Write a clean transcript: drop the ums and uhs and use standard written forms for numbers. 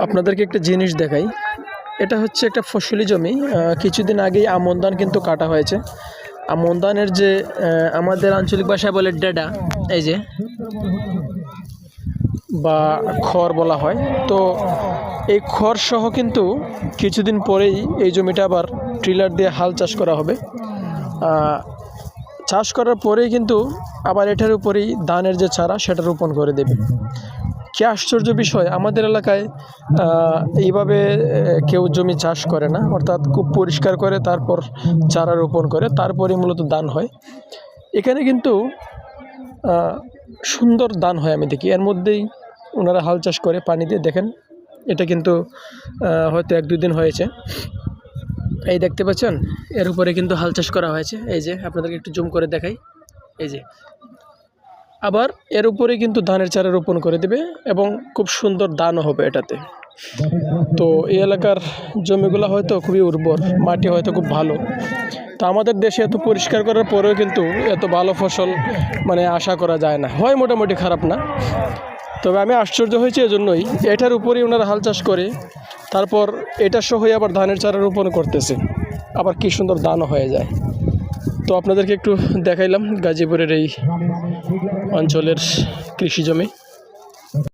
আপনাদেরকে একটা জিনিস দেখাই। এটা হচ্ছে একটা ফসলি জমি। কিছুদিন আগেই আমন ধান কিন্তু কাটা হয়েছে। আমন ধানের যে আমাদের আঞ্চলিক ভাষায় বলে ডেডা, এই যে বা খড় বলা হয়। তো এই খড় সহ কিন্তু কিছুদিন পরেই এই জমিটা আবার ট্রিলার দিয়ে হাল চাষ করা হবে। চাষ করার পরেই কিন্তু আবার এটার উপরেই ধানের যে চারা সেটা রোপণ করে দেবে। কি আশ্চর্য বিষয়, আমাদের এলাকায় এইভাবে কেউ জমি চাষ করে না, অর্থাৎ খুব পরিষ্কার করে তারপর চারা রোপণ করে তারপরে মূলত ধান হয়। এখানে কিন্তু সুন্দর ধান হয় আমি দেখি। এর মধ্যেই ওনারা হাল চাষ করে পানি দিয়ে। দেখেন, এটা কিন্তু হয়তো 1-2 দিন হয়েছে। এই দেখতে পাচ্ছেন, এর উপরে কিন্তু হাল চাষ করা হয়েছে। এই যে আপনাদেরকে একটু জুম করে দেখাই, এই যে আবার এর উপরে কিন্তু ধানের চারা রোপণ করে দেবে এবং খুব সুন্দর ধানও হবে এটাতে। তো এই এলাকার জমিগুলো হয়তো খুবই উর্বর, মাটি হয়তো খুব ভালো। তো আমাদের দেশে এত পরিষ্কার করার পরেও কিন্তু এত ভালো ফসল আশা করা যায় না, হয় মোটামুটি খারাপ না। তবে আমি আশ্চর্য হয়েছি এজন্যই, এটার উপরেই ওনারা হাল চাষ করে তারপর এটা সহই আবার ধানের চারা রোপণ করতেছে, আবার কি সুন্দর ধানও হয়ে যায়। তো আপনাদেরকে একটু দেখাইলাম গাজীপুরের এই অঞ্চলের কৃষি জমি।